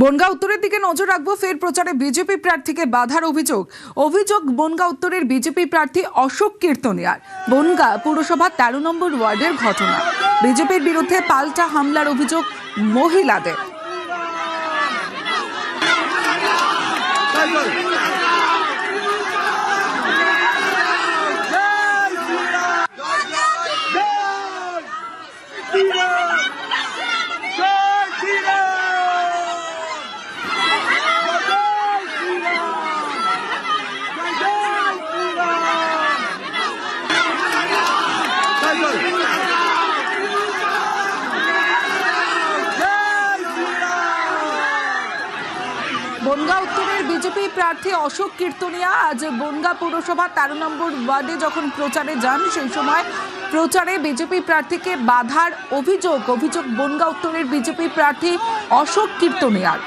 বনগাঁ উত্তরের দিকে নজর রাখবো। ফের প্রচারে বিজেপি প্রার্থীকে বাধার অভিযোগ বনগাঁ উত্তরের বিজেপি প্রার্থী অশোক কীর্তনিয়ার। বনগাঁ পুরসভা 13 নম্বর ওয়ার্ডের ঘটনা। বিজেপির বিরুদ্ধে পাল্টা হামলার অভিযোগ মহিলাদের। বনগাঁ উত্তরের বিজেপি প্রার্থী অশোক কীর্তনিয়া আজ বনগাঁ পুরসভা 13 নম্বর ওয়ার্ডে যখন প্রচারে যান, সেই সময় প্রচারে বিজেপি প্রার্থীকে বাধার অভিযোগ বনগাঁ উত্তরের বিজেপি প্রার্থী অশোক কীর্তনিয়ার।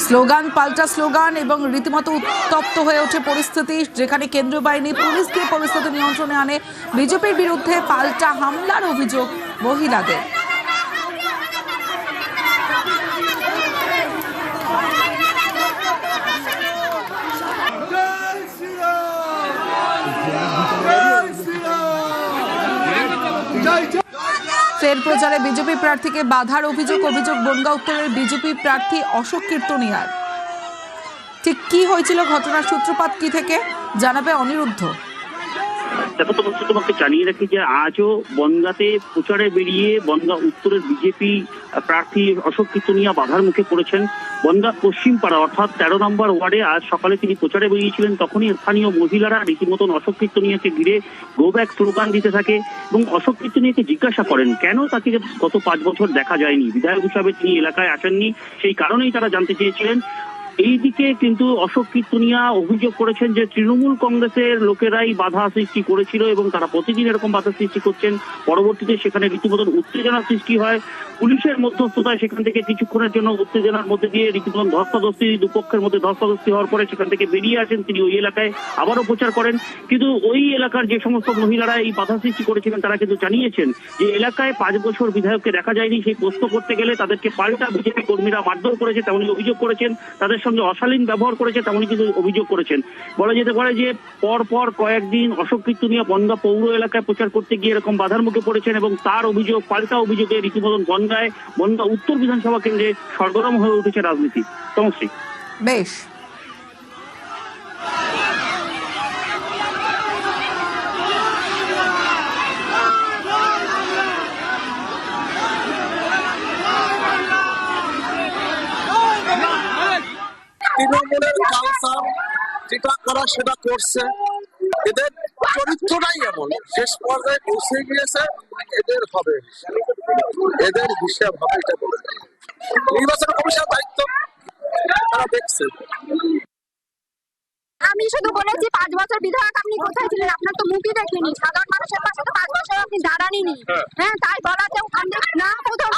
স্লোগান পাল্টা স্লোগান এবং রীতিমতো উত্তপ্ত হয়ে ওঠে পরিস্থিতি, যেখানে কেন্দ্রীয় বাহিনী পুলিশ দিয়ে পরিস্থিতি নিয়ন্ত্রণে আনে। বিজেপির বিরুদ্ধে পাল্টা হামলার অভিযোগ মহিলাদের। ফের প্রচারে বিজেপি প্রার্থীকে বাধার অভিযোগ বনগাঁ উত্তরের বিজেপি প্রার্থী অশোক কীর্তনিয়ার। ঠিক কি হয়েছিল, ঘটনার সূত্রপাত কি থেকে, জানাবে অনিরুদ্ধ। দেখো, তোমাকে জানিয়ে রাখি যে আজও বনগাঁতে প্রচারে বেরিয়ে বনগাঁ উত্তরের বিজেপি প্রার্থী অশোক কীর্তনিয়া বাধার মুখে পড়েছেন। বনগাঁ পশ্চিম পাড়া অর্থাৎ 13 নম্বর ওয়ার্ডে আজ সকালে তিনি প্রচারে বেরিয়েছিলেন। তখনই স্থানীয় মহিলারা রীতিমতন অশোক কীর্তনিয়াকে ঘিরে গো ব্যাক স্লোগান দিতে থাকে এবং অশোক কীর্তনিয়াকে জিজ্ঞাসা করেন কেন তাকে গত 5 বছর দেখা যায়নি, বিধায়ক হিসাবে তিনি এলাকায় আসেননি, সেই কারণেই তারা জানতে চেয়েছিলেন। এইদিকে কিন্তু অশোক কীর্তনিয়া অভিযোগ করেছেন যে তৃণমূল কংগ্রেসের লোকেরাই বাধা সৃষ্টি করেছিল এবং তারা প্রতিদিন এরকম বাধা সৃষ্টি করছেন। পরবর্তীতে সেখানে রীতিমতন উত্তেজনার সৃষ্টি হয়। পুলিশের মধ্যস্থতায় সেখান থেকে কিছুক্ষণের জন্য উত্তেজনার মধ্যে দিয়ে রীতিমতন ধস্তাধস্তি, দুপক্ষের মধ্যে ধস্তাধস্তি হওয়ার পরে সেখান থেকে বেরিয়ে আসেন তিনি। ওই এলাকায় আবারও প্রচার করেন, কিন্তু ওই এলাকার যে সমস্ত মহিলারা এই বাধা সৃষ্টি করেছিলেন তারা কিন্তু জানিয়েছেন যে এলাকায় 5 বছর বিধায়ককে দেখা যায়নি। সেই প্রশ্ন করতে গেলে তাদেরকে পাল্টা বিজেপি কর্মীরা মারধর করেছে, তেমনই অভিযোগ করেছেন। তাদের সঙ্গে অশালীন ব্যবহার করেছে, তেমনই কিন্তু অভিযোগ করেছেন। বলা যেতে পারে যে পর কয়েকদিন অশোক কীর্তনিয়া বনগাঁ পৌর এলাকায় প্রচার করতে গিয়ে এরকম বাধার মুখে পড়েছেন এবং তার অভিযোগ পাল্টা অভিযোগে রীতিমতন বনগাঁ উত্তর বিধানসভা কেন্দ্রে সরগরম হয়ে উঠেছে রাজনীতি। তমশ্রী, বেশ। তৃণমূলের কালচার যেটা করা সেটা করছে, এদের চরিত্রটাই এমন, শেষ পর্যায়ে পৌঁছে গিয়েছে। এদের হবে, এদের হিসাব হবে, এটা বলে নির্বাচন কমিশনের দায়িত্ব, তারা দেখছে। আমি শুধু বলেছি 5 বছর বিধায়ক আপনি কোথায় ছিলেন, আপনার তো মুখই দেখিনি। সাধারণ মানুষের পাশে তো 5 বছর আপনি দাঁড়াননি। হ্যাঁ, তাই বলাতেও না, প্রথম